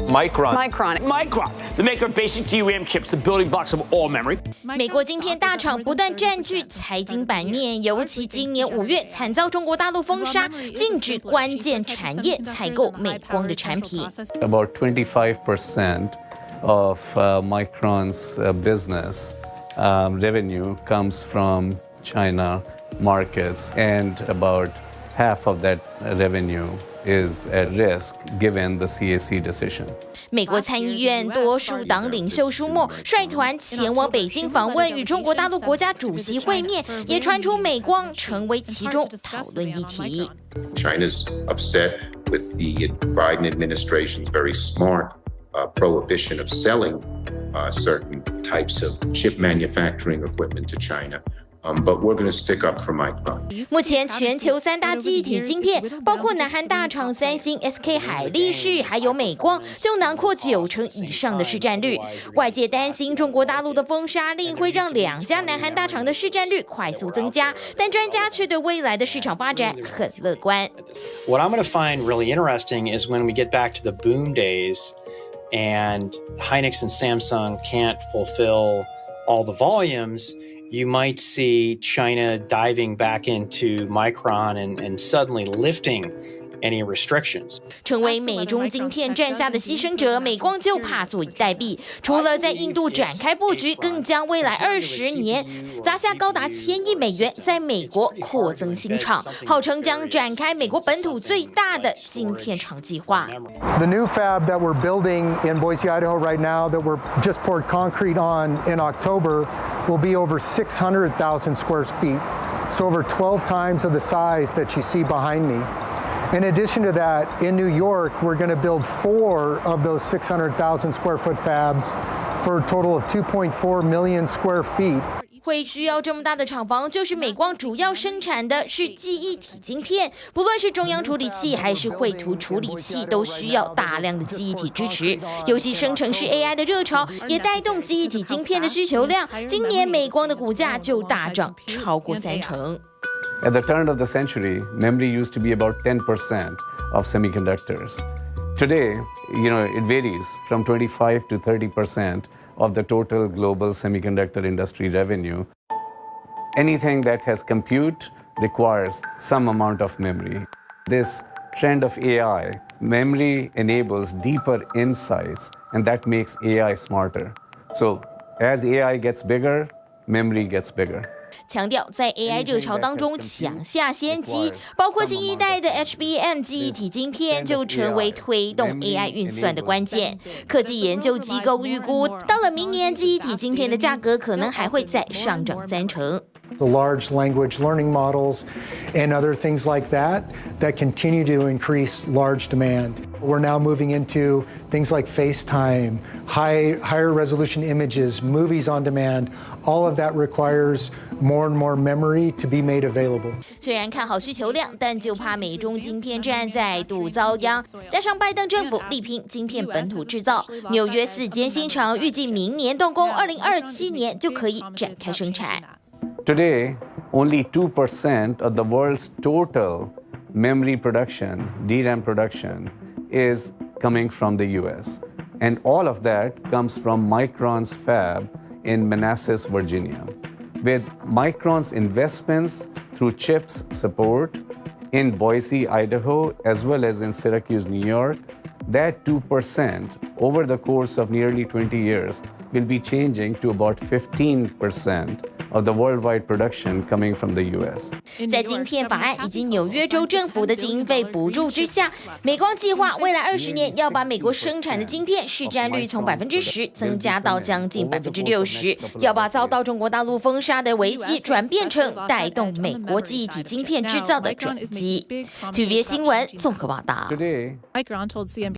Micron, the maker of basic DRAM chips, the building blocks of all memory. 美国晶片大厂不断占据财经版面，尤其今年5月惨遭中国大陆封杀，禁止关键产业采购美光的产品。About 25% of Micron's business revenue comes from China markets, and about half of that revenue is at risk given the CAC decision. 美国参议院多数党领袖舒默率团前往北京访问，与中国大陆国家主席会面，也传出美光成为其中讨论议题。China's upset with the Biden administration's very smart prohibition of selling certain types of chip manufacturing equipment to China.But we're going to stick up for Micron. 目前全球3大记忆体晶片，包括南韩大厂三星、SK 海力士，还有美光，就囊括90%以上的市占率。外界担心中国大陆的封杀令会让2家南韩大厂的市占率快速增加，但专家却对未来的市场发展很乐观。What I'm going to find really interesting is when we get back to the boom days, and Hynix and Samsung can't fulfill all the volumes.You might see China diving back into Micron and suddenly lifting any restrictions. 成为美中晶片战下的牺牲者，美光就怕坐以待毙。除了在印度展开布局，更将未来20年砸下高达1000亿美元，在美国扩增新厂，号称将展开美国本土最大的晶片厂计划。The new fab that we're building in Boise, Idaho right now, that we're just poured concrete on in October, will be over 600,000 square feet, so over 12 times of the size that you see behind me.In addition to that, in New York, we're going to build 4 of those 600,000 square foot fabs for a total of 2.4 million square feet. 会需要这么大的厂房，就是美光主要生产的是记忆体晶片，不论是中央处理器还是绘图处理器，都需要大量的记忆体支持。尤其生成式 AI 的热潮，也带动记忆体晶片的需求量。今年美光的股价就大涨超过30%。At the turn of the century, memory used to be about 10% of semiconductors. Today, it varies from 25 to 30% of the total global semiconductor industry revenue. Anything that has compute requires some amount of memory. This trend of AI, memory enables deeper insights, and that makes AI smarter. So as AI gets bigger, memory gets bigger.强调在 AI 热潮当中抢下先机，包括新一代的 HBM 记忆体晶片就成为推动 AI 运算的关键。科技研究机构预估，到了明年记忆体晶片的价格可能还会再上涨30%。The large language learning models and other things like that continue to increase large demand. We're now moving into things like FaceTime, higher resolution images, movies on demand. All of that requires more and more memory to be made available. 虽然看好需求量，但就怕美中晶片战再度遭殃。加上拜登政府力拼晶片本土制造，纽约4间新厂预计明年动工，2027年就可以展开生产。Today, only 2% of the world's total memory production, DRAM production, is coming from the US. And all of that comes from Micron's fab in Manassas, Virginia. With Micron's investments through CHIPS support in Boise, Idaho, as well as in Syracuse, New York, that 2% over the course of nearly 20 years will be changing to about 15% of the worldwide production coming from the US. 在晶片法案以及纽约州政府的经费补助之下，美光计划未来20年要把美国生产的晶片市占率从10%增加到将近60%，要把遭到中国大陆封杀的危机转变成带动美国记忆体晶片制造的转机。TVB 新闻综合报道。